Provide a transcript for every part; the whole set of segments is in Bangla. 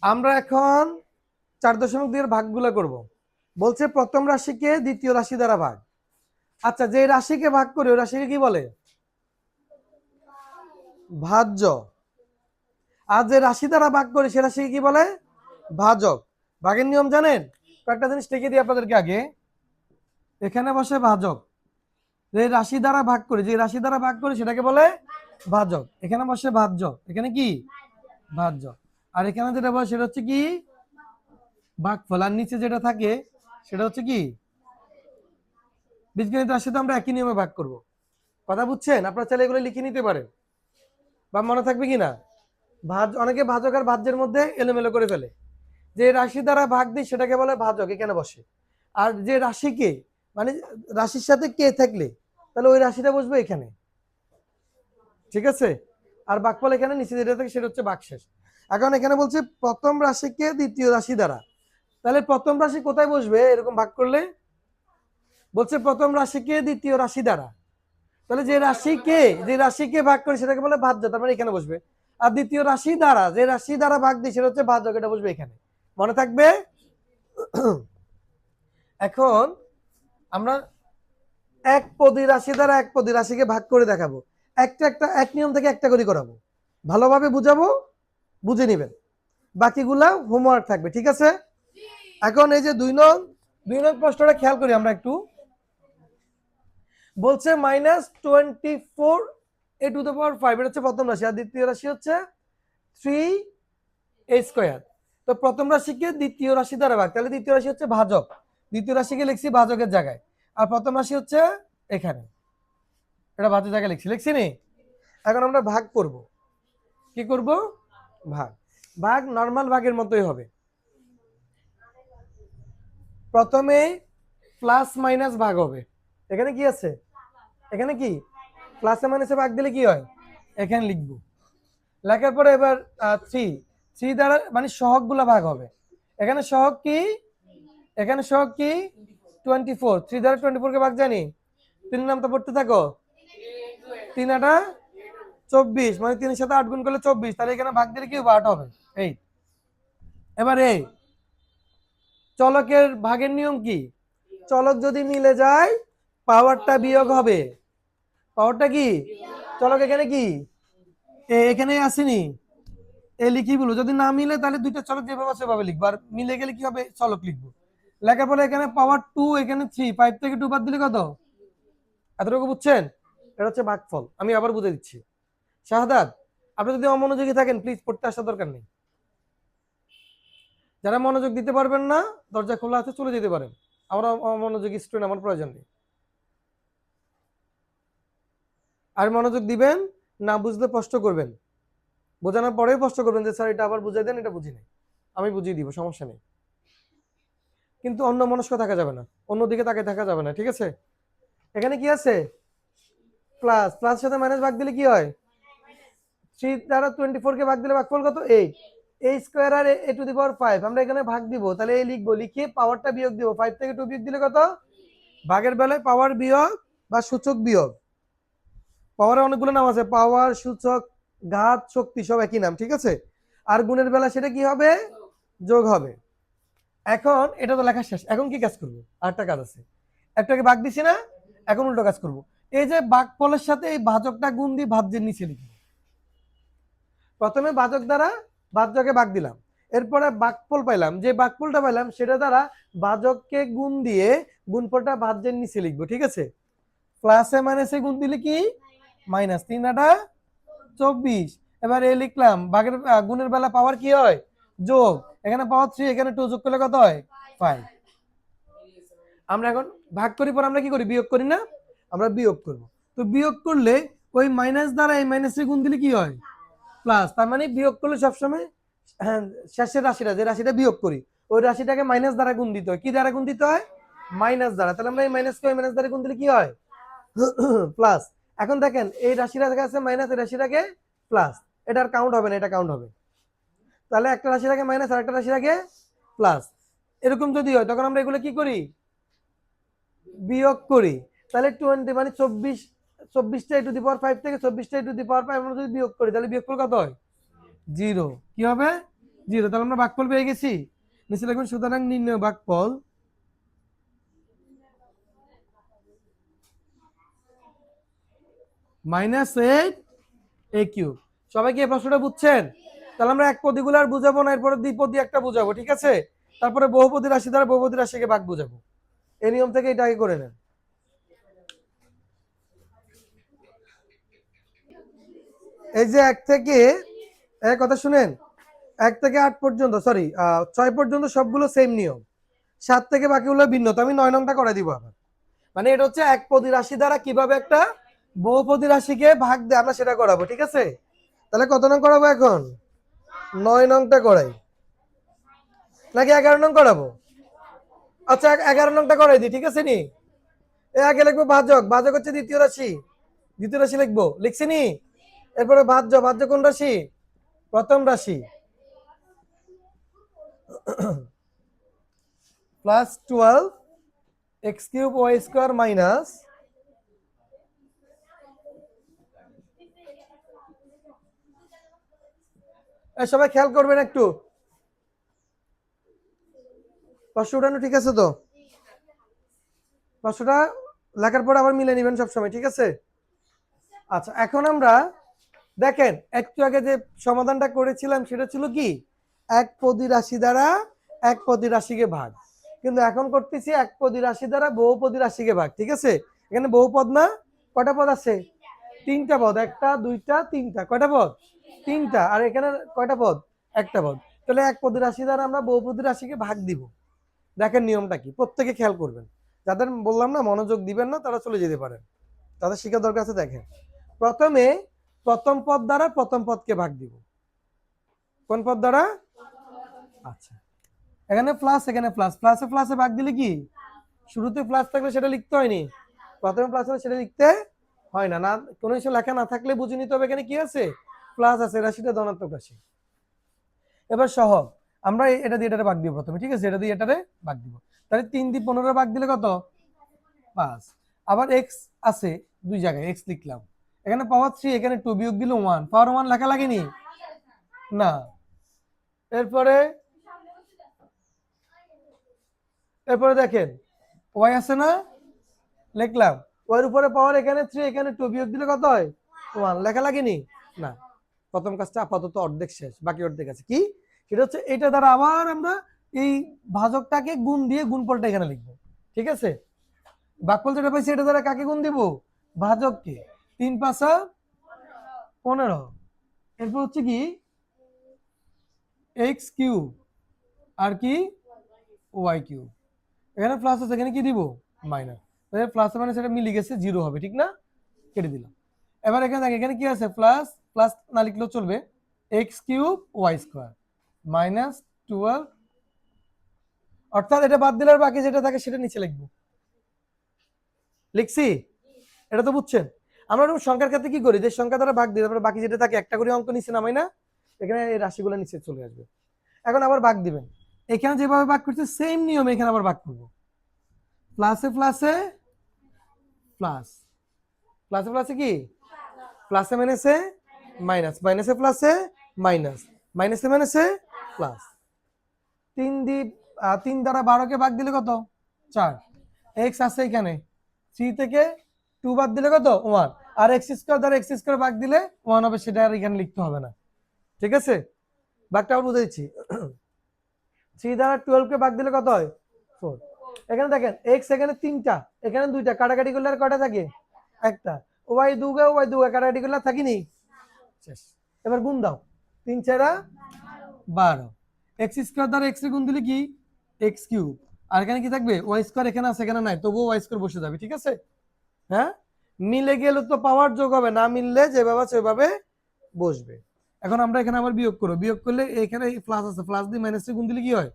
আমরা এখন 4.2 এর ভাগগুলো করব। বলছে প্রথম রাশিকে দ্বিতীয় রাশি দ্বারা ভাগ। আচ্ছা, যে রাশিকে ভাগ করে ওই রাশিকে কি বলে? ভাজ্য। আর যে রাশি দ্বারা ভাগ করে সে রাশিকে কি বলে? ভাজক। ভাগের নিয়ম জানেন? কয়েকটা জিনিস লিখে দিই আপনাদেরকে আগে। এখানে বসে ভাজক। যে রাশি দ্বারা ভাগ করে, যে রাশি দ্বারা ভাগ করে সেটাকে বলে ভাজক। এখানে বসে ভাজ্য। এখানে কি? ভাজ্য। আর এখানে যেটা বলে সেটা হচ্ছে কি? ভাগফল। আর নিচে যেটা থাকে সেটা হচ্ছে কি? বীজগণিত রাশি। তো আমরা একই নিয়মে ভাগ করব। কথা বুঝছেন? আপনারা চাইলে এগুলো লিখে নিতে পারেন, বা মনে থাকবে কিনা। ভাজ, অনেকে ভাজক আর ভাজ্যের মধ্যে এলোমেলো করে ফেলে। যে রাশি দ্বারা ভাগ দিই সেটাকে বলে ভাজক, এখানে বসে। আর যে রাশিকে, মানে রাশির সাথে কে থাকলে তাহলে ওই রাশিটা বসবে এখানে। ঠিক আছে? আর ভাগফল এখানে নিচে যেটা থাকে সেটা হচ্ছে ভাগশেষ। এখন এখানে বলছে প্রথম রাশিকে দ্বিতীয় রাশি দ্বারা। তাহলে প্রথম রাশি কোথায় বসবে এরকম ভাগ করলে? বলছে প্রথম রাশিকে দ্বিতীয় রাশি দ্বারা। তাহলে যে রাশিকে ভাগ করে সেটাকে বলে ভাজ্য, তার মানে এখানে বসবে। আর দ্বিতীয় রাশি দ্বারা, যে রাশি দ্বারা ভাগ দিই সেটা হচ্ছে ভাজক, এটা বসবে এখানে। মনে থাকবে? এখন আমরা এক পদী রাশি দ্বারা এক পদী রাশিকে ভাগ করে দেখাবো। একটা এক নিয়ম থেকে একটা করে করাবো। ভালোভাবে বুঝাবো, বুঝে নিবেন। বাকিগুলা হোমওয়ার্ক থাকবে, ঠিক আছে? এখন এই যে 2 নং প্রশ্নটা খেয়াল করি আমরা একটু। বলছে -24 a টু দ্য পাওয়ার 5, এটা হচ্ছে প্রথম রাশি। আর দ্বিতীয় রাশি হচ্ছে 3a²। তো প্রথম রাশিকে দ্বিতীয় রাশি দ্বারা ভাগ, তাহলে দ্বিতীয় রাশি হচ্ছে ভাজক। দ্বিতীয় রাশিকে লিখছি ভাজকের জায়গায়। আর প্রথম রাশি হচ্ছে এখানে, এটা ভাজকের জায়গায় লিখছি নি। এখন আমরা ভাগ করব। কি করব? ভাগ। ভাগ নর্মাল ভাগের মতোই হবে। প্রথমে প্লাস মাইনাস ভাগ হবে। এখানে কি আছে? এখানে কি প্লাসে মাইনাসে ভাগ দিলে কি হয়? এখানে লিখবো। লেখার পরে এবার 3 দ্বারা মানে সহগ গুলা ভাগ হবে। এখানে সহগ কি? এখানে সহগ কি? 24। 3 দ্বারা 24 কে ভাগ জানি। 3 নাম তো পড়তে থাকো। 3 আটা 24, মানে 3 সাথে 8 গুণ করলে 24। তাহলে এখানে ভাগ দিলে কি 8 হবে। এই এবার এই চলকের ভাগের নিয়ম কি? চলক যদি মিলে যায় পাওয়ারটা বিয়োগ হবে। পাওয়ারটা কি? চলক এখানে কি? এখানে আসেনি। এ লিখি বলো, যদি না মিলে তাহলে দুইটা চলক যেভাবে আছে সেভাবে লিখবো, আর মিলে গেলে কি হবে? চলক লিখবো। লেখার পরে এখানে পাওয়ার 2, এখানে 3, 5 থেকে 2 বাদ দিলে কত? এতটুকু বুঝছেন? এটা হচ্ছে ভাগফল। আমি আবার বুঝে দিচ্ছি। শাহাদাত, আপনি যদি অমনোযোগী থাকেন প্লিজ পড়তে আসার দরকার নেই। যারা মনোযোগ দিতে পারবেন না, দরজা খোলা আছে, চলে যেতে পারেন। আমরা অমনোযোগী স্টুডেন্ট, আমার প্রয়োজন নেই। আর মনোযোগ দিবেন, না বুঝলে প্রশ্ন করবেন। বোঝানোর পরেও প্রশ্ন করবেন যে স্যার এটা আবার বুঝাই দেন, এটা বুঝি নাই। আমি বুঝিয়ে দিব, সমস্যা নেই। কিন্তু অন্য মনস্ক থাকা যাবে না, অন্যদিকে তাকিয়ে থাকা যাবে না, ঠিক আছে? এখানে কি আছে? প্লাস। প্লাস সাথে মাইনাস ভাগ দিলে কি হয়? 3 দ্বারা 24 কে ভাগ দিলে ভাগফল কত? 8। a² R a to the পাওয়ার 5 আমরা এখানে ভাগ দিব, তাহলে a লিখবো। লিখে পাওয়ারটা বিয়োগ দিব। 5 থেকে 2 বিয়োগ দিলে কত? ভাগের বেলায় পাওয়ার বিয়োগ বা সূচক বিয়োগ। পাওয়ারের অনেকগুলো নাম আছে, পাওয়ার, সূচক, ঘাত, শক্তি, সব একই নাম, ঠিক আছে? আর গুণের বেলা সেটা কি হবে? যোগ হবে। এখন এটা তো লেখা শেষ, এখন কি কাজ করবো? আরেকটা কাজ আছে। একটাকে ভাগ দিছি না, এখন উল্টো কাজ করব। এই যে ভাগফলের সাথে এই ভাজকটা গুণ দিয়ে ভাজ্যের নিচে লিখব। প্রথমে ভাজক দ্বারা ভাজ্যকে ভাগ দিলাম, এরপরে ভাগফল পাইলাম, যে ভাগফলটা পাইলাম সেটা দ্বারা ভাজককে গুণ দিয়ে গুণফলটা ভাজ্যের নিচে লিখবো, ঠিক আছে? প্লাসে মাইনাসে গুণ দিলে কি? মাইনাস। 3 আটা 24। এবার এ লিখলাম। ভাগের গুণের বেলা পাওয়ার কি হয়? যোগ। এখানে পাওয়ার 3, এখানে 2 যোগ করলে কত হয়? 5। আমরা এখন ভাগ করি, পর আমরা কি করি? বিয়োগ করি না? আমরা বিয়োগ করব। তো বিয়োগ করলে ওই মাইনাস দ্বারা এই মাইনাসে গুণ দিলে কি হয়? প্লাস। তার মানে বিয়োগ করলে সবসময় হ্যাঁ, শেষের রাশিটা, যে রাশিটা বিয়োগ করি ওই রাশিটাকে মাইনাস দ্বারা গুণ দিতে হয়। কি দ্বারা গুণ দিতে হয়? মাইনাস দ্বারা। তাহলে আমরা এই মাইনাসকে ওই মাইনাস দ্বারা গুণ দিলে কি হয়? প্লাস। এখন দেখেন এই রাশিটা আছে মাইনাস, এই রাশিটাকে প্লাস। এটার কাউন্ট হবে না, এটা কাউন্ট হবে। তাহলে একটা রাশির আগে মাইনাস আর একটা রাশির আগে প্লাস, এরকম যদি হয় তখন আমরা এগুলো কি করি? বিয়োগ করি। তাহলে 20 মানে 24, 24টা টু দি পাওয়ার 5 থেকে 24টা টু দি পাওয়ার 5 আমরা যদি বিয়োগ করি তাহলে বিয়োগফল কত হয়? 0। কি হবে? 0, তাহলে আমরা ভাগফল পেয়ে গেছি। নিচে লিখবেন সুতরাং নির্ণয় ভাগফল -8 a কিউব। সবাই কি এই প্রশ্নটা বুঝছেন? তাহলে আমরা এক পদীগুলো আর বুঝাবো না, এরপরে দ্বিপদী একটা বুঝাবো, ঠিক আছে? তারপরে বহুপদী রাশি দ্বারা বহুপদী রাশিকে ভাগ বুঝাবো। এই নিয়ম থেকে এটা আগে করে নেন। এই যে 1 থেকে কথা শুনেন, 1 থেকে 8 পর্যন্ত, সরি 6 পর্যন্ত সবগুলো সেম নিয়ম, 7 থেকে বাকিগুলো ভিন্ন। তো আমি 9 নংটা করে দিব আবার। মানে এটা হচ্ছে একপদী রাশি দ্বারা কিভাবে একটা বহুপদী রাশিকে ভাগ দেয় আমরা সেটা করাবো, ঠিক আছে? তাহলে কত নং করাবো এখন? 9 নংটা করাই নাকি 11 নং করাবো? আচ্ছা 11 নংটা করাই দিই, ঠিক আছে নি? আগে লিখবো ভাজক, ভাজক হচ্ছে দ্বিতীয় রাশি, দ্বিতীয় রাশি লিখবো, লিখছি নি? এরপরে ভাজ্য, ভাজ্য কোন রাশি? প্রথম রাশি। Plus 12 x cube y square minus সবাই খেয়াল করবেন একটু, পাঁচশো উঠানো ঠিক আছে তো? পাঁচশোটা লেখার পর আবার মিলে নেবেন সবসময়, ঠিক আছে? আচ্ছা এখন আমরা দেখেন একটু আগে যে সমাধানটা করেছিলাম সেটা ছিল কি এক পদী রাশি দ্বারা এক পদী রাশিকে ভাগ, কিন্তু এখন করতেছি এক পদী রাশি দ্বারা বহুপদী রাশিকে ভাগ, ঠিক আছে? এখানে বহুপদ না, কয়টা পদ আছে? 3টা পদ, 1টা 2টা 3টা, কয়টা পদ? 3টা। আর এখানে কয়টা পদ? একটা পদ। তাহলে এক পদী রাশি দ্বারা আমরা বহুপদী রাশিকে ভাগ দিব। দেখেন নিয়মটা কি, প্রত্যেকে খেয়াল করবেন। যাদের বললাম না মনোযোগ দিবেন না তারা চলে যেতে পারেন, তাদের শিক্ষা দরকার আছে। দেখেন প্রথমে প্রথম পদ দ্বারা প্রথম পদকে ভাগ দিব। কোন পদ দ্বারা? আচ্ছা এখানে প্লাস, এখানে প্লাস, প্লাসে প্লাসে ভাগ দিলে কি শুরুতে প্লাস থাকলে সেটা লিখতে হয়নি, প্রথমে প্লাস হলে সেটা লিখতে হয় না। না কোনো কিছু লেখা না থাকলে বুঝে নিতে হবে এখানে কি আছে, প্লাস আছে, রাশিটা ধনাত্মক রাশি। এবার সহগ, আমরা এটা দিয়ে এটারে ভাগ দিব প্রথমে, ঠিক আছে? এটা দিয়ে এটারে ভাগ দিব, তাহলে 3 দিয়ে 15 ভাগ দিলে কত? 5। আবার এক্স আছে দুই জায়গায়, এক্স লিখলাম, এখানে পাওয়ার 3, এখানে 2, বিয়োগ দিলে 1, পাওয়ার 1 লেখা লাগেনি না। এরপরে এরপরে দেখেন ওয়াই আছে না, লিখলাম, ওয়াই এর উপরে পাওয়ার এখানে 3, এখানে 2, বিয়োগ দিলে কত হয়? 1, লেখা লাগেনি না। প্রথম কাজটা আপাতত অর্ধেক শেষ, বাকি অর্ধেক আছে। কি সেটা হচ্ছে এটা দ্বারা আবার আমরা এই ভাজকটাকে গুণ দিয়ে গুণফলটা এখানে লিখবো, ঠিক আছে? ভাগফল যেটা পাইছি এটা দ্বারা কাকে গুণ দিব? ভাজককে। 3 5 15। এরপর হচ্ছে কি এক্স কিউব আর কি ওয়াই কিউব, এখানে প্লাস আছে, এখানে কি দিব? মাইনাস। তাহলে প্লাস মানে সেটা মিলে গেছে, 0 হবে, ঠিক না? কেটে দিলাম। এবার এখানে দেখ এখানে কি আছে, প্লাস প্লাস না লিখলেও চলবে, x cube y square minus 12, অর্থাৎ এটা বাদ দিলে আর বাকি যেটা থাকে সেটা নিচে লিখবো। লিখছি? এটা তো বুঝছেন? আমরা সংখ্যার ক্ষেত্রে কি করি, যে সংখ্যা দ্বারা ভাগ দিই তারপরে বাকি যেটা থাকে একটা করে অঙ্ক নিচে নামাই না, এখানে এই রাশিগুলো নিচে চলে আসবে। এখন আবার ভাগ দিবেন, এখানে যেভাবে ভাগ করছে সেম নিয়মে এখানে আবার ভাগ করব। প্লাসে প্লাসে প্লাস, প্লাসে প্লাসে কি প্লাসে মাইনাসে মাইনাস, মাইনাসে প্লাসে মাইনাস, মাইনাসে মাইনাসে প্লাস। 3 দ্বারা 12কে ভাগ দিলে কত? 4। এক্স আছে এখানে, 3 থেকে 2 বাদ দিলে কত? 1। আর এক্স স্কয়ার দ্বারা এক্স স্কয়ার ভাগ দিলে 1 হবে, সেটা আর এখানে লিখতে হবে না, ঠিক আছে? ভাগটা আবার বুঝাইছি। 3 দ্বারা 12 কে ভাগ দিলে কত হয়? 4। এখানে দেখেন এক্স এখানে 3টা, এখানে 2টা, কাটাকাটি করলে আর কয়টা থাকে? একটা। ওয়াই দুগা কাটাকাটি করলে থাকিনি, শেষ। এবার গুণ দাও, 3 4 12, এক্স স্কয়ার দ্বারা এক্স এর গুণ দিলে কি এক্স কিউব, আর এখানে কি থাকবে? ওয়াই স্কয়ার, এখানে আছে এখানে নাই, তবুও ওয়াই স্কয়ার বসে যাবে, ঠিক আছে? হ্যাঁ, মিলে গেলে তো পাওয়ার যোগ হবে, না মিললে যেভাবে সেভাবে বসবে। এখন আমরা এখানে আবার বিয়োগ করব, বিয়োগ করলে এখানে প্লাস আছে, প্লাস দিয়ে মাইনাস গুণ দিলে কি হয়?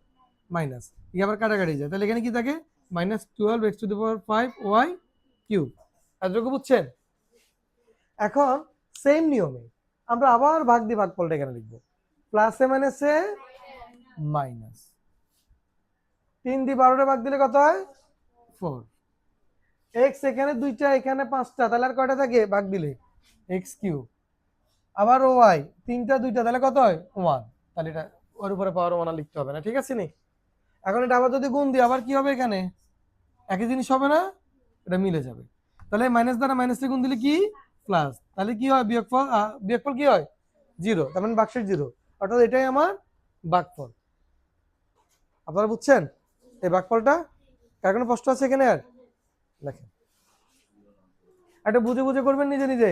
মাইনাস, কি আবার কাটাকাটি যায়, তাহলে এখানে কি থাকে? -12 x⁵ ওয়াই কিউব। এতটুকু বুঝছেন? এখন সেম নিয়মে আমরা আবার ভাগ দিয়ে ভাগফলটা এখানে লিখবো, প্লাসে মাইনাসে মাইনাস। 3 দিয়ে 12 ভাগ দিলে কত হয়? 4। এক্স এখানে 2টা, এখানে 5টা, তাহলে আর কয়টা থাকে ভাগ দিলে? X cube. আবার ওয়াই 3টা 2টা, তাহলে কত হয়? 1। তাহলে এটা ওর উপরে পাওয়ার 1 আর লিখতে হবে না, ঠিক আছে নি? এখন এটা আবার যদি গুণ দিই আবার কি হবে, এখানে একই জিনিস হবে না, এটা মিলে যাবে। তাহলে মাইনাস দ্বারা মাইনাসে গুণ দিলে কি প্লাস, তাহলে কি হয় বিয়োগফল, বিয়োগফল কি হয় 0, তার মানে ভাগশেষ 0, অর্থাৎ এটাই আমার ভাগফল। আপনারা বুঝছেন এই ভাগফলটা? কার কোনো প্রশ্ন আছে এখানে? আর দেখেন এটা বুঝে বুঝে করবেন নিজে নিজে।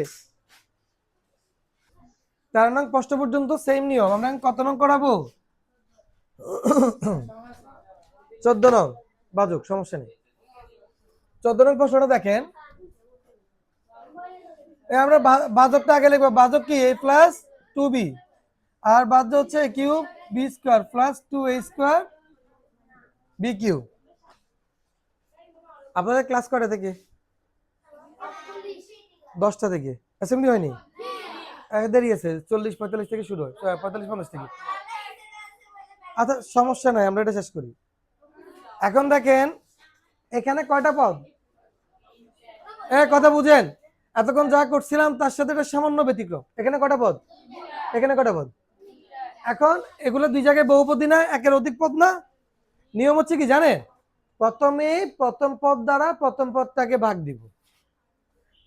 4 নং প্রশ্ন পর্যন্ত সেম নিয়ম। আমরা কত নং করাবো? 14 নং বাজুক, সমস্যা নেই। 14 নং প্রশ্নটা দেখেন, আমরা বাজকটা আগে লিখবো। বাজক কি a প্লাস 2b, আর বাজ্য হচ্ছে a cube b square plus 2a square b cube. আপনাদের ক্লাস কয়টা থেকে? 10টা থেকে। অ্যাসেম্বলি হয়নি? দেরি আছে, 40-45 থেকে শুরু হয়, 45-50 থেকে। আচ্ছা সমস্যা নাই, আমরা এটা শেষ করি। এখন দেখেন এখানে কয়টা পদ, কথা বুঝেন? এতক্ষণ যা করছিলাম তার সাথে এটা সামান্য ব্যতিক্রম। এখানে কয়টা পদ, এখানে কয়টা পদ? এখন এগুলো দুই জায়গায় বহুপদী না, একের অধিক পদ না? নিয়ম হচ্ছে কি জানেন, প্রথমে প্রথম পদ দ্বারা প্রথম পদটাকে ভাগ দিব।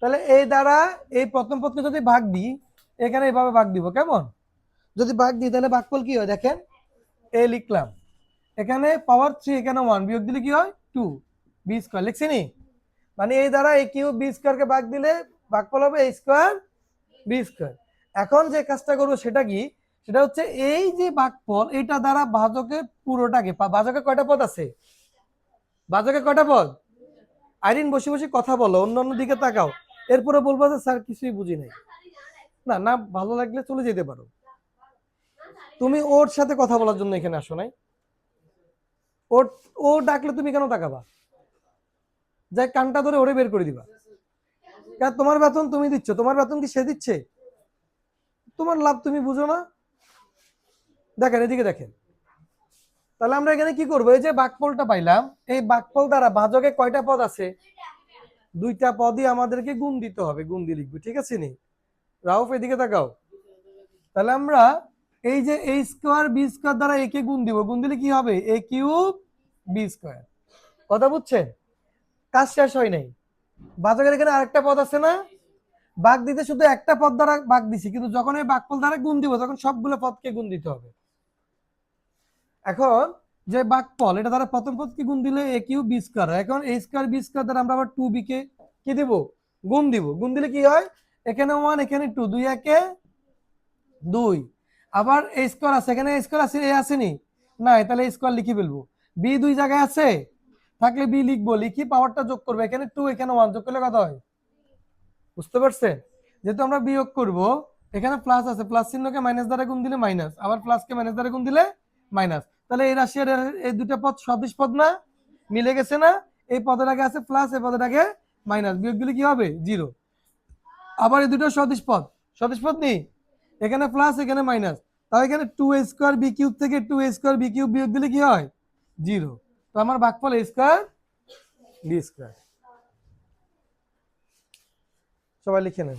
তাহলে এই দ্বারা এই প্রথম পদকে যদি ভাগ দিই, এখানে এইভাবে ভাগ দিব। কেমন? যদি ভাগ দিই তাহলে ভাগফল কি হয় দেখেন, এ লিখলাম, এখানে পাওয়ার 3, এখানে 1, বিয়োগ দিলে কি হয় 2 বি স্কয়ার, লিখছি নি? মানে এই দ্বারা a কিউব বি স্কয়ারকে ভাগ দিলে ভাগফল হবে a স্কয়ার বি স্কয়ার। এখন যে কাজটা করবো সেটা কি, সেটা হচ্ছে এই যে ভাগফল এটা দ্বারা ভাজকের পুরোটাকে, ভাজকে কয়টা পদ আছে, ভাজকে কয়টা পদ? আইরিন বসে বসে কথা বলো, অন্য অন্য দিকে তাকাও, এরপরে বলবো যে স্যার কিছুই বুঝি নাই। না না, ভালো লাগলে চলে যেতে পারো। তুমি ওর সাথে কথা বলার জন্য এখানে আসো নাই। ওর ও ডাকলে তুমি কেন তাকাবা? যাই কানটা ধরে ওরে বের করে দিবা। কারণ তোমার বেতন তুমি দিচ্ছ, তোমার বেতন কি সে দিচ্ছে? তোমার লাভ তুমি বুঝো না। দেখেন এদিকে দেখেন, তাহলে আমরা এখানে কি করবো, এই যে ভাগফলটা পাইলাম, এই ভাগফল দ্বারা ভাজকে কয়টা পদ আছে? 2টা পদই আমাদেরকে গুণ দিতে হবে, গুণ দিয়ে লিখবো, ঠিক আছে নি? রাউফ এদিকে তাকাও। তাহলে আমরা এই যে a স্কয়ার বি স্কয়ার দ্বারা a কে গুণ দিব, গুণ দিলে কি হবে a কিউব বি স্কয়ার। কথা বুঝছেন? কাজ শেষ হয় নাই। ভাজকের এখানে আরেকটা পদ আছে না, ভাগ দিতে শুধু একটা পদ দ্বারা ভাগ দিছি, কিন্তু যখন এই ভাগফল দ্বারা গুণ দিব তখন সবগুলো পদকে গুণ দিতে হবে। এখন যে ভাগফল এটা দ্বারা প্রথম পদকে গুণ দিলে a কিউব বি স্কয়ার, এখন a স্কয়ার বি স্কয়ার দ্বারা আমরা আবার 2b কে কি দিব, গুণ দিব। গুণ দিলে কি হয়, এখানে 1 এখানে 2, 2 একে 2, আবার a স্কয়ার আছে, এখানে a স্কয়ার আছে, a আসেনি না, তাহলে a স্কয়ার লিখে ফেলবো। b দুই জায়গায় আছে, থাকলে b লিখবো, লিখি পাওয়ারটা যোগ করবো, এখানে 2 এখানে 1 যোগ করলে কত হয়? বুঝতে পারছেন? যেহেতু আমরা বিয়োগ করব, এখানে প্লাস আছে, প্লাস চিহ্নকে মাইনাস দ্বারা গুণ দিলে মাইনাস, আবার প্লাসকে মাইনাস দ্বারা গুণ দিলে মাইনাস। তাহলে এই রাশি আর এই দুটো পদ সদিশ পদ না, মিলে গেছে না? এই পদের আগে আছে প্লাস, এই পদের আগে মাইনাস, বিয়োগ দিলে কি হবে 0। আবার এই দুটো সদিশ পদ নেই, এখানে প্লাস এখানে মাইনাস, তাহলে এখানে 2a স্কয়ার বি কিউব থেকে 2a স্কয়ার বি কিউব বিয়োগ দিলে কি হয় 0। তো আমার ভাগফল a স্কয়ার বি স্কয়ার। সবাই লিখে নেন।